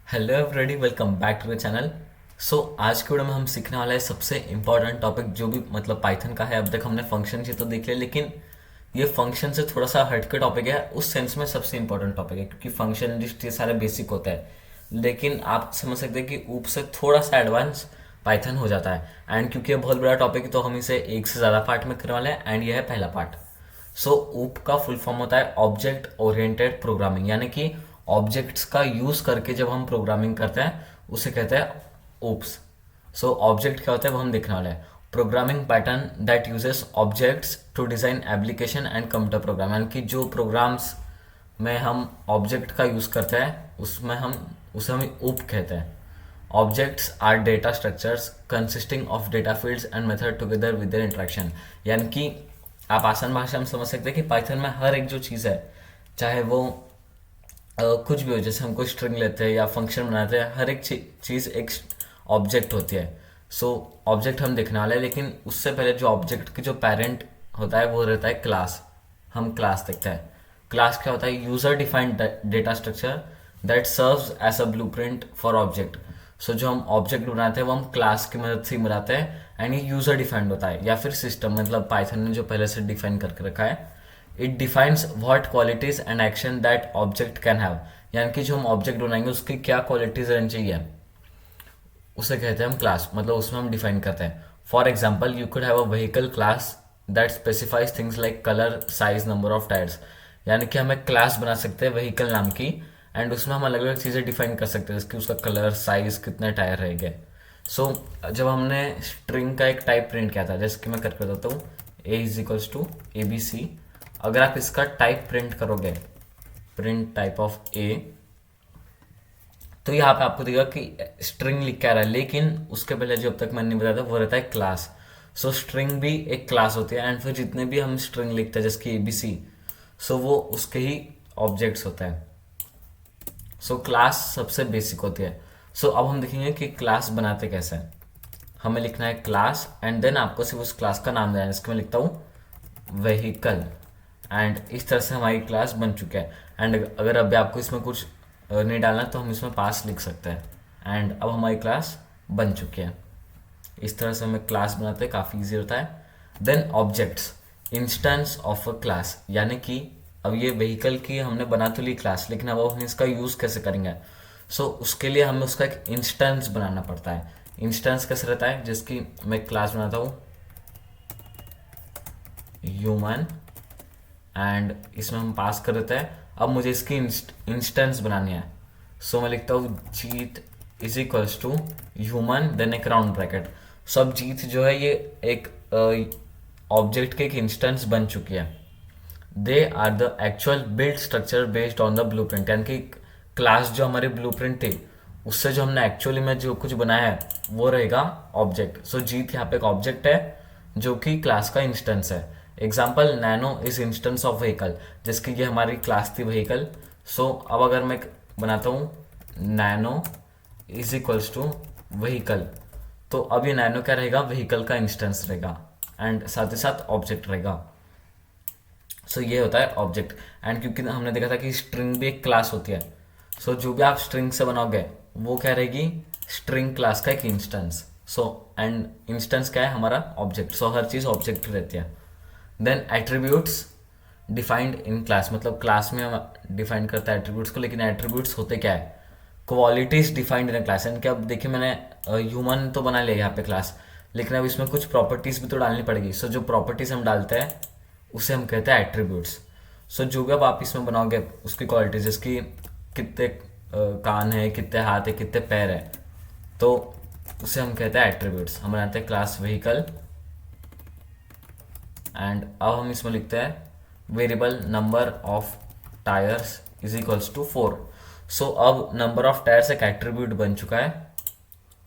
Hello everybody, welcome back to the channel. आज के video में हम सीखने वाला है सबसे इम्पॉर्टेंट टॉपिक जो भी मतलब पाइथन का है। अब तक हमने फंक्शन से तो देख लिया, लेकिन ये फंक्शन से थोड़ा सा हटके टॉपिक है। उस सेंस में सबसे इम्पोर्टेंट टॉपिक है क्योंकि फंक्शन लिस्ट ये सारे बेसिक होता है, लेकिन आप समझ सकते हैं कि ऊप से थोड़ा सा एडवांस पाइथन हो जाता है। एंड क्योंकि ये बहुत बड़ा टॉपिक है तो हम इसे एक से ज़्यादा पार्ट में करने वाले हैं एंड ये है पहला पार्ट। ऊप का फुल फॉर्म होता है ऑब्जेक्ट ओरिएंटेड प्रोग्रामिंग, यानी कि ऑब्जेक्ट्स का यूज करके जब हम प्रोग्रामिंग करते हैं उसे कहते हैं ओप्स। ऑब्जेक्ट क्या होता है वो हम देखने वाले हैं। Programming pattern that uses objects to design application and computer program, यानी कि जो प्रोग्राम्स में हम ऑब्जेक्ट का यूज करते हैं उसमें हम उसे हम ऊप कहते हैं। Objects are data structures consisting of data fields and method together with their interaction, यानी कि आप आसान भाषा में समझ सकते हैं कि पाइथन में हर एक जो चीज़ है, चाहे वो कुछ भी हो, जैसे हम कोई स्ट्रिंग लेते हैं या फंक्शन बनाते हैं, हर एक चीज़ एक ऑब्जेक्ट होती है। ऑब्जेक्ट हम देखने वाले हैं, लेकिन उससे पहले जो ऑब्जेक्ट की जो पेरेंट होता है वो रहता है क्लास। हम क्लास देखते हैं। क्लास क्या होता है? User defined data structure that serves as a blueprint for object. जो हम ऑब्जेक्ट बनाते हैं वो हम क्लास की मदद से ही बनाते हैं एंड ये यूजर डिफाइंड होता है, या फिर सिस्टम मतलब पाइथन ने जो पहले से डिफाइन करके रखा है। It defines what qualities and action that object can have, यानी कि जो हम ऑब्जेक्ट बनाएंगे उसकी क्या क्वालिटीज रहनी चाहिए उसे कहते हैं हम क्लास, मतलब उसमें हम डिफाइन करते हैं। For example, you could have a vehicle class that specifies things like colour, size, number of tyres, यानी कि हम एक क्लास बना सकते हैं व्हीकल नाम की एंड उसमें हम अलग अलग चीज़ें डिफाइन कर सकते हैं, जैसे उसका कलर, साइज, कितने टायर रहेंगे। जब हमने स्ट्रिंग का एक टाइप प्रिंट किया था, जैसे कि मैं करके देता हूँ a is equals to a b c. अगर आप इसका टाइप प्रिंट करोगे, प्रिंट टाइप ऑफ ए, तो यहाँ पे आपको दिखेगा कि स्ट्रिंग लिख के आ रहा है, लेकिन उसके पहले जो अब तक मैंने बताया था वो रहता है क्लास। स्ट्रिंग भी एक क्लास होती है एंड फिर जितने भी हम स्ट्रिंग लिखते हैं जैसे कि एबीसी, वो उसके ही ऑब्जेक्ट्स होते हैं। क्लास सबसे बेसिक होती है। अब हम देखेंगे कि क्लास बनाते कैसे हैं। हमें लिखना है क्लास एंड देन आपको सिर्फ उस क्लास का नाम देना है, जिसको मैं लिखता हूँ व्हीकल। एंड इस तरह से हमारी क्लास बन चुकी है। एंड अगर अभी आपको इसमें कुछ नहीं डालना तो हम इसमें पास लिख सकते हैं। एंड अब हमारी क्लास बन चुकी है। इस तरह से हमें क्लास बनाते हैं, काफ़ी इजी होता है। Then objects, instance of a class, यानी कि अब ये व्हीकल की हमने बना तो ली क्लास, लेकिन अब हम इसका यूज़ कैसे करेंगे। उसके लिए हमें उसका एक इंस्टेंस बनाना पड़ता है। इंस्टेंस कैसे रहता है? जिसकी मैं क्लास बनाता हूँ ह्यूमन एंड इसमें हम पास कर देते हैं। अब मुझे इसकी इंस्टेंस बनानी है। मैं लिखता हूँ Jeet is equals to human then एक राउंड ब्रैकेट। अब जीत जो है ये एक ऑब्जेक्ट के एक इंस्टेंस बन चुकी है। They are the actual build structure based on the blueprint, यानी कि क्लास जो हमारी ब्लू प्रिंट थी उससे जो हमने एक्चुअली में जो कुछ बनाया है वो रहेगा ऑब्जेक्ट। जीत यहाँ पे एक ऑब्जेक्ट है जो कि क्लास का इंस्टेंस है। Example, nano is instance of vehicle, जिसकी ये हमारी क्लास थी व्हीकल। अब अगर मैं बनाता हूँ Nano is equals to vehicle, तो अब ये नैनो क्या रहेगा? व्हीकल का इंस्टेंस रहेगा एंड साथ ही साथ ऑब्जेक्ट रहेगा। ये होता है ऑब्जेक्ट। एंड क्योंकि हमने देखा था कि स्ट्रिंग भी एक क्लास होती है, जो भी आप स्ट्रिंग से बनाओगे वो क्या रहेगी? स्ट्रिंग क्लास का एक इंस्टेंस। एंड इंस्टेंस क्या है? हमारा ऑब्जेक्ट। हर चीज़ ऑब्जेक्ट रहती है। Then attributes defined in class, मतलब क्लास में हम डिफाइन करते हैं एट्रीब्यूट्स को, लेकिन एट्रीब्यूट्स होते क्या है? Qualities defined in class. यानी कि अब देखिए मैंने ह्यूमन तो बना लिया यहाँ पे क्लास, लेकिन अब इसमें कुछ प्रॉपर्टीज भी तो डालनी पड़ेगी। जो प्रॉपर्टीज हम डालते हैं उसे हम कहते हैं एट्रीब्यूट्स। जो भी अब आप इसमें बनाओगे उसकी क्वालिटीज, जिसकी कितने कान है, कितने हाथ है, कितने पैर है, तो उसे हम कहते हैं एट्रीब्यूट्स। हम बनाते हैं क्लास व्हीकल एंड अब हम इसमें लिखते हैं variable number of tyres is equals to 4। अब नंबर ऑफ टायर्स एक एट्रीब्यूट बन चुका है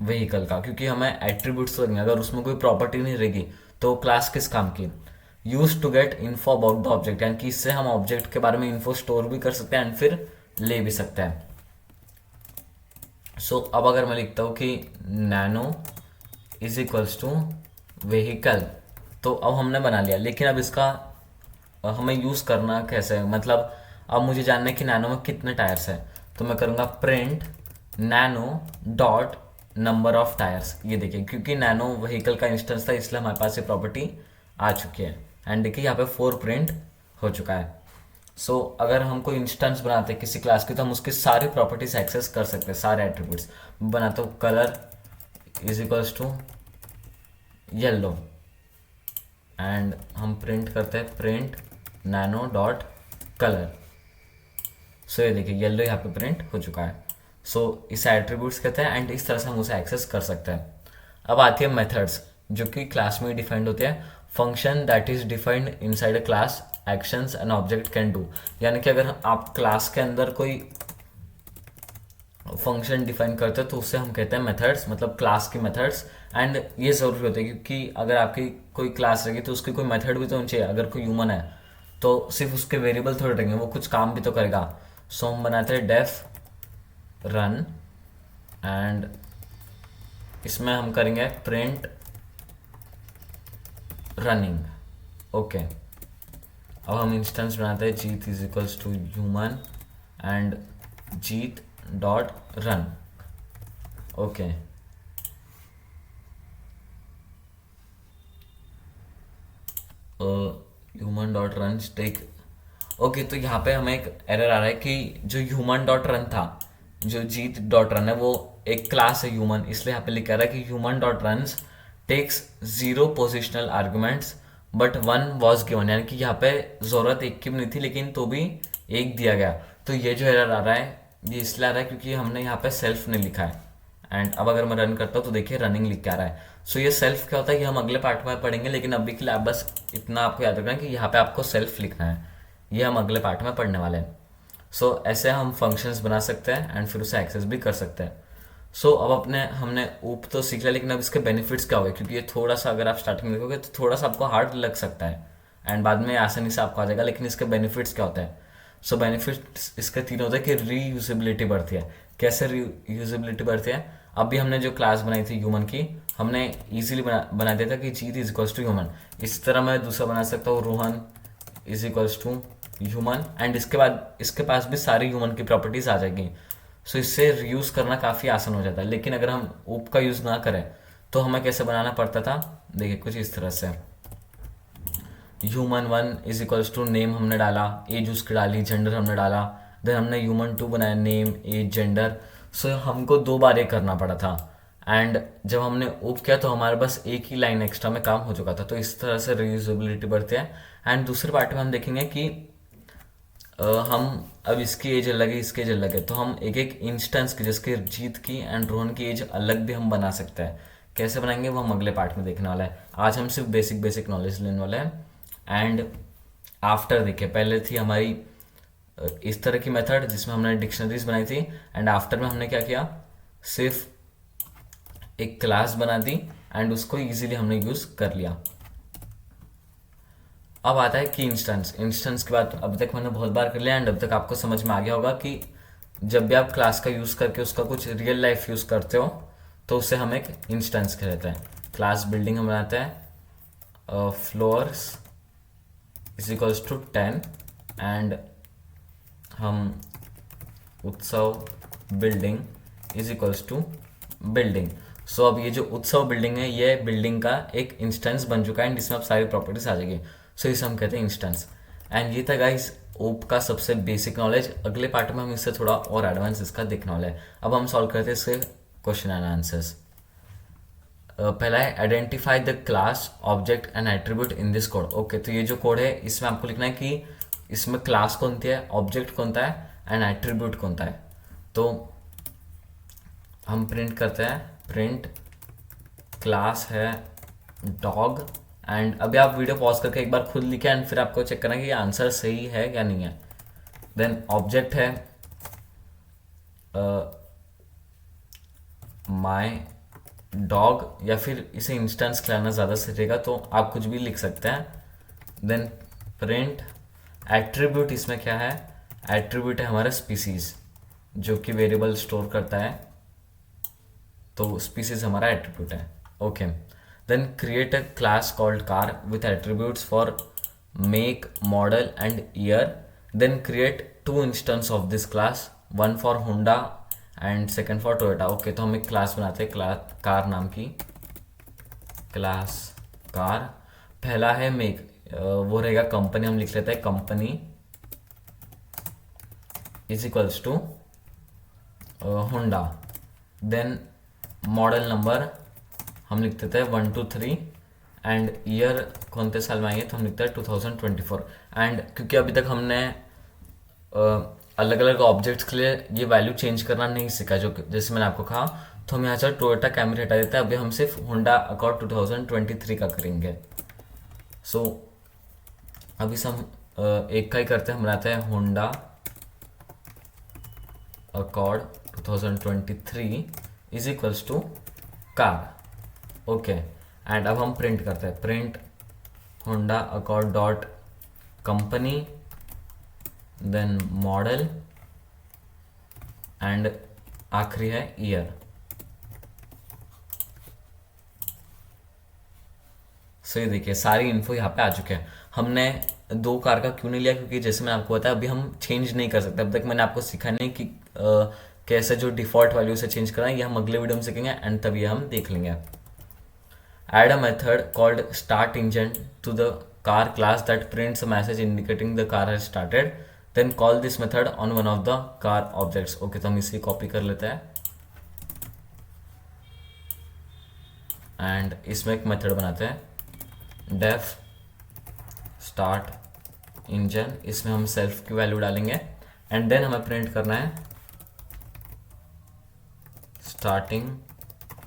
व्हीकल का, क्योंकि हमें एट्रीब्यूट्स लगेंगे। अगर उसमें कोई प्रॉपर्टी नहीं रहेगी तो क्लास किस काम की? Use to get info about the object, यानी कि इससे हम ऑब्जेक्ट के बारे में इन्फो स्टोर भी कर सकते हैं एंड फिर ले भी सकते हैं। अब अगर मैं लिखता हूँ कि Nano is equals to vehicle, तो अब हमने बना लिया, लेकिन अब इसका हमें यूज़ करना कैसे है? मतलब अब मुझे जानना है कि नैनो में कितने टायर्स हैं, तो मैं करूँगा print Nano dot number of tyres. ये देखिए, क्योंकि नैनो व्हीकल का इंस्टेंस था इसलिए हमारे पास ये प्रॉपर्टी आ चुकी है। एंड देखिए यहाँ पे 4 प्रिंट हो चुका है। सो अगर हम कोई इंस्टेंस बनाते हैं किसी क्लास की तो हम उसकी सारी प्रॉपर्टीज एक्सेस कर सकते हैं, सारे एट्रीब्यूट्स बनाते हो। Colour is equals to yellow and हम प्रिंट करते हैं print Nano dot colour. So ये देखिए येलो यहाँ पे प्रिंट हो चुका है। सो इसे एट्रीब्यूट्स कहते हैं एंड इस तरह से हम उसे एक्सेस कर सकते हैं। अब आती है मेथड्स जो कि क्लास में डिफाइंड होते हैं। Function that is defined inside a class actions an object can do. यानी कि अगर आप क्लास के अंदर कोई फंक्शन डिफाइन करते हैं तो उससे हम कहते हैं मेथड्स, मतलब क्लास की मेथड्स। एंड ये ज़रूरी होता है क्योंकि अगर आपकी कोई क्लास रहेगी तो उसकी कोई मेथड भी तो होनी चाहिए। अगर कोई ह्यूमन है तो सिर्फ उसके वेरिएबल थोड़े रहेंगे, वो कुछ काम भी तो करेगा। सो हम बनाते हैं डेफ रन एंड इसमें हम करेंगे प्रिंट रनिंग। ओके, अब हम इंस्टेंस बनाते हैं Jeet is equals to human and Jeet dot run. Okay, human dot run take. Okay, तो यहाँ पे हमें एक एरर आ रहा है कि जो ह्यूमन डॉट रन था, जो जीत डॉट रन है वो एक क्लास है ह्यूमन, इसलिए यहाँ पे लिखा रहा है कि human dot runs takes 0 positional arguments but 1 was given. यानी कि यहाँ पे ज़रूरत एक की भी नहीं थी लेकिन तो भी एक दिया गया। तो ये जो एरर आ रहा है ये इसलिए आ रहा है क्योंकि हमने यहाँ पे सेल्फ नहीं लिखा है। एंड अब अगर मैं रन करता हूँ तो देखिए रनिंग लिख के आ रहा है। सो ये सेल्फ क्या होता है ये हम अगले पार्ट में पढ़ेंगे, लेकिन अभी के लिए आप बस इतना आपको याद रखना है कि यहाँ पे आपको सेल्फ लिखना है। ये हम अगले पार्ट में पढ़ने वाले हैं। सो ऐसे हम फंक्शंस बना सकते हैं एंड फिर उसे एक्सेस भी कर सकते हैं। सो अब अपने हमने ऊप तो सीख लिया, लेकिन अब इसके बेनिफिट्स क्या हो गए, क्योंकि ये थोड़ा सा अगर आप स्टार्टिंग में देखोगे तो थोड़ा सा आपको हार्ड लग सकता है एंड बाद में आसानी से आपको आ जाएगा। लेकिन इसके बेनिफिट्स क्या होते हैं? सो बेनिफिट्स इसके तीन होते हैं कि रीयूजेबिलिटी बढ़ती है। कैसे रीयूजेबिलिटी बढ़ती है? अभी हमने जो क्लास बनाई थी ह्यूमन की, हमने इजीली बना दिया था कि Jeet is equals to human. इस तरह मैं दूसरा बना सकता हूँ Rohan is equals to human and इसके बाद इसके पास भी सारी ह्यूमन की प्रॉपर्टीज आ जाएगी। सो इससे यूज़ करना काफ़ी आसान हो जाता है। लेकिन अगर हम ऊप का यूज़ ना करें तो हमें कैसे बनाना पड़ता था? देखिए कुछ इस तरह से, human 1 is equals to name हमने डाला, एज उसकी डाली, जेंडर हमने डाला, देन हमने ह्यूमन 2 बनाया, नेम एज जेंडर। सो हमको 2 बार ये करना पड़ा था। एंड जब हमने ऊप किया तो हमारे पास एक ही लाइन एक्स्ट्रा में काम हो चुका था। तो इस तरह से रीयूजेबिलिटी बढ़ती है। एंड दूसरे पार्ट में हम देखेंगे कि हम अब इसकी एज अलग है, इसकी एज अलग है, तो हम एक एक इंस्टेंस की जिसके जीत की एंड रोहन की एज अलग भी हम बना सकते हैं। कैसे बनाएंगे वो हम अगले पार्ट में देखने वाला है। आज हम सिर्फ बेसिक बेसिक नॉलेज लेने वाले हैं। एंड आफ्टर देखिए, पहले थी हमारी इस तरह की मेथड जिसमें हमने डिक्शनरीज बनाई थी एंड आफ्टर में हमने क्या किया, सिर्फ एक क्लास बना दी एंड उसको इजीली हमने यूज कर लिया। अब आता है कि इंस्टेंस। इंस्टेंस के बाद अब तक मैंने बहुत बार कर लिया एंड अब तक आपको समझ में आ गया होगा कि जब भी आप क्लास का यूज़ करके उसका कुछ रियल लाइफ यूज़ करते हो तो उससे हम एक इंस्टेंस कहते हैं। क्लास बिल्डिंग हम बनाते हैं floors is equals to 10 and हम Utsav building is equals to building. So अब ये जो उत्सव बिल्डिंग है ये बिल्डिंग का एक इंस्टेंस बन चुका है एंड इसमें अब सारी प्रॉपर्टीज आ जाएगी। सो इसे हम कहते हैं इंस्टेंस। एंड ये था गाइस ओप का सबसे बेसिक नॉलेज। अगले पार्ट में हम इससे थोड़ा और एडवांस इसका देखने वाला है। अब हम सॉल्व करते हैं इसके क्वेश्चन एंड आंसर्स। पहला है identify the class object and attribute in this code. Okay, तो ये जो कोड है इसमें आपको लिखना है कि इसमें क्लास कौन सी है, ऑब्जेक्ट कौन सा है एंड एट्रीब्यूट कौन सा है। तो हम प्रिंट करते हैं प्रिंट क्लास है डॉग एंड अभी आप वीडियो पॉज करके एक बार खुद लिखें एंड फिर आपको चेक करना है कि ये आंसर सही है या नहीं है। देन ऑब्जेक्ट है माय डॉग, या फिर इसे इंस्टेंस खिलाना ज़्यादा सही रहेगा तो आप कुछ भी लिख सकते हैं। देन प्रिंट एट्रीब्यूट, इसमें क्या है, एट्रीब्यूट है हमारा स्पीसीज जो कि वेरिएबल स्टोर करता है, तो स्पीसीज हमारा एट्रीब्यूट है। Okay, then create a class called car with attributes for make model and year. Then create 2 instance of this class, one for Honda and second for Toyota. Okay, तो हम एक class बनाते हैं, car नाम की class car. पहला है make, वो रहेगा कंपनी, हम लिख लेते हैं company is equals to Honda. Then model number हम लिख देते हैं 123 एंड ईयर कौन से साल में आई है तो हम लिखते हैं 2024। एंड क्योंकि अभी तक हमने अलग अलग ऑब्जेक्ट्स के लिए ये वैल्यू चेंज करना नहीं सीखा, जो जैसे मैंने आपको कहा, तो हम यहाँ से टोयोटा कैमरी हटा देते हैं। अभी हम सिर्फ होंडा अकॉर्ड 2023 का करेंगे। सो अभी से हम एक का ही करते हैं, हम बनाते हैं Honda Accord 2023 is equals to car. Okay, and अब हम प्रिंट करते हैं, print Honda Accord dot company then model and आखिरी है ईयर। सो ये देखिए सारी इन्फो यहाँ पे आ चुके हैं। हमने दो कार का क्यों नहीं लिया, क्योंकि जैसे मैंने आपको बताया अभी हम चेंज नहीं कर सकते। अब तक मैंने आपको सिखाया नहीं कि कैसे जो डिफॉल्ट वैल्यू से चेंज करना है, ये हम अगले वीडियो में सीखेंगे एंड तब ये हम देख लेंगे। Add a method called start engine to the car class that prints a message indicating the car has started. Then call this method on one of the car objects. Okay, तो हम इसे copy कर लेते हैं and इसमें एक method बनाते हैं def start engine। इसमें हम सेल्फ की वैल्यू डालेंगे एंड देन हमें प्रिंट करना है starting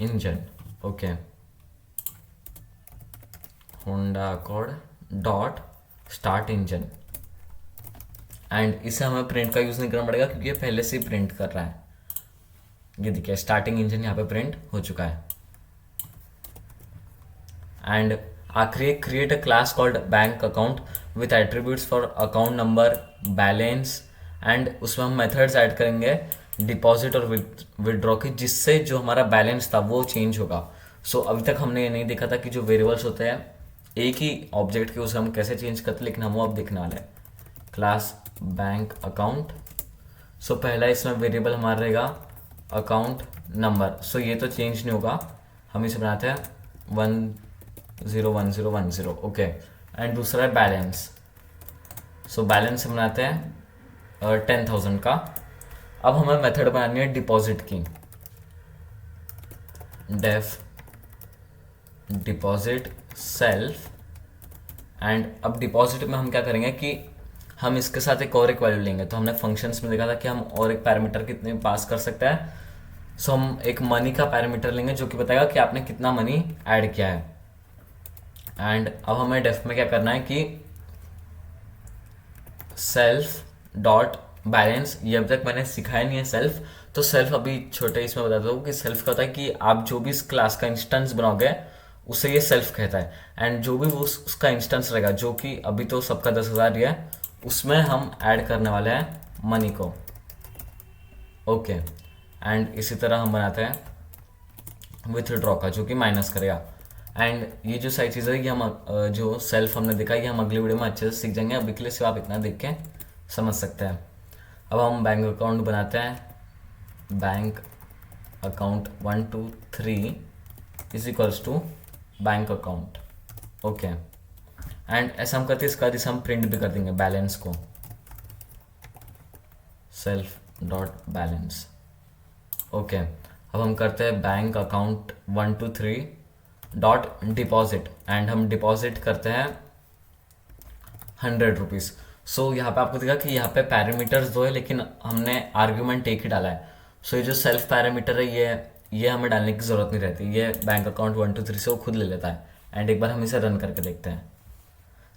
engine। Okay, Honda Accord dot start engine and इसे हमें प्रिंट का यूज नहीं करना पड़ेगा क्योंकि ये पहले से ही प्रिंट कर रहा है। ये देखिए स्टार्टिंग इंजन यहाँ पे प्रिंट हो चुका है। एंड आखिरी create a class called bank account with attributes for account number balance and उसमें हम मेथड्स ऐड करेंगे डिपॉजिट और विदड्रॉ की, जिससे जो हमारा बैलेंस था वो चेंज होगा। सो अभी तक हमने ये नहीं देखा था कि जो वेरिएबल्स होते हैं एक ही ऑब्जेक्ट के, उसे हम कैसे चेंज करते हैं, लेकिन हम वो अब देखने वाले हैं। Class bank account. सो पहला इसमें वेरिएबल हमारा रहेगा अकाउंट नंबर। सो ये तो चेंज नहीं होगा, हम इसे बनाते हैं 101010। ओके, एंड दूसरा है बैलेंस। सो बैलेंस हम बनाते हैं 10,000 का। अब हमें मेथड बनानी है डिपॉजिट की, डेफ डिपॉजिट सेल्फ। एंड अब डिपॉजिट में हम क्या करेंगे कि हम इसके साथ एक वैल्यू लेंगे। तो हमने फंक्शंस में देखा था कि हम और एक पैरामीटर कितने पास कर सकते हैं। सो हम एक मनी का पैरामीटर लेंगे जो कि बताएगा कि आपने कितना मनी ऐड किया है। एंड अब हमें डेफ में क्या करना है कि सेल्फ डॉट बैलेंस, ये अब तक मैंने सिखाया नहीं है सेल्फ, तो सेल्फ अभी छोटे इसमें बता दो कि सेल्फ का होता है कि आप जो भी इस क्लास का इंस्टेंस बनाओगे उसे ये सेल्फ कहता है। एंड जो भी वो उसका इंस्टेंस रहेगा, जो कि अभी तो सबका 10,000 ही है, उसमें हम ऐड करने वाले हैं मनी को। ओके, एंड इसी तरह हम बनाते हैं विथड्रॉ का, जो कि माइनस करेगा। एंड ये जो सारी चीज़ें ये हम जो सेल्फ हमने देखा ये हम अगले वीडियो में अच्छे से सीख जाएंगे। अभी के लिए सिर्फ आप इतना देख के समझ सकते हैं। अब हम बैंक अकाउंट बनाते हैं, bank account 123 is equals to bank account. Okay, and ऐसा हम करते हैं, इसका जिसे हम प्रिंट भी कर देंगे बैलेंस को, सेल्फ डॉट बैलेंस। ओके, अब हम करते हैं bank account 123 dot deposit and हम डिपॉजिट करते हैं 100 रुपीज़। सो यहाँ पे आपको दिखा कि यहाँ पे पैरामीटर्स दो है लेकिन हमने आर्ग्यूमेंट एक ही डाला है। सो ये जो सेल्फ पैरामीटर है ये हमें डालने की ज़रूरत नहीं रहती, ये बैंक अकाउंट 123 से वो खुद ले लेता है। एंड एक बार हम इसे रन करके देखते हैं।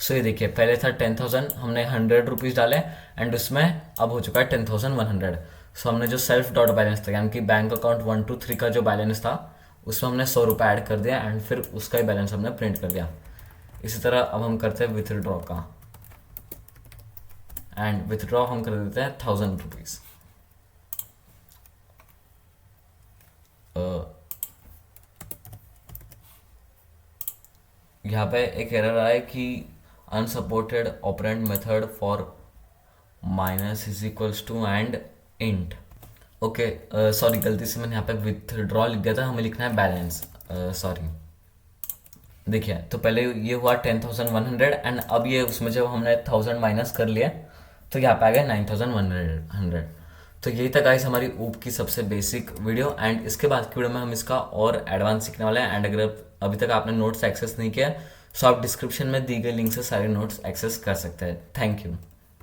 सो ये देखिए पहले था 10,000, हमने 100 रुपीज़ डाले एंड उसमें अब हो चुका है 10,100। सो हमने जो सेल्फ डॉट बैलेंस था यानी कि बैंक अकाउंट 123 का जो बैलेंस था उसमें हमने 100 रुपये ऐड कर दिया एंड फिर उसका ही बैलेंस हमने प्रिंट कर दिया। इसी तरह अब हम करते हैं विथड्रॉ का, एंड विथड्रॉ हम कर देते हैं 1,000 रुपीज़। यहाँ पे एक एरर आया कि unsupported operand method for minus is equals to and int. Okay, sorry, गलती से मैंने यहाँ पे विथड्रॉ लिख दिया था, हमें लिखना है बैलेंस। सॉरी, देखिए, तो पहले ये हुआ 10,100 एंड अब ये उसमें जब हमने 1000 माइनस कर लिया तो यहाँ पे आ गया 9,100। तो यही था गाइस हमारी ऊप की सबसे बेसिक वीडियो, एंड इसके बाद की वीडियो में हम इसका और एडवांस सीखने वाले हैं। एंड अगर अभी तक आपने नोट्स एक्सेस नहीं किया, तो आप डिस्क्रिप्शन में दी गई लिंक से सारे नोट्स एक्सेस कर सकते हैं। Thank you.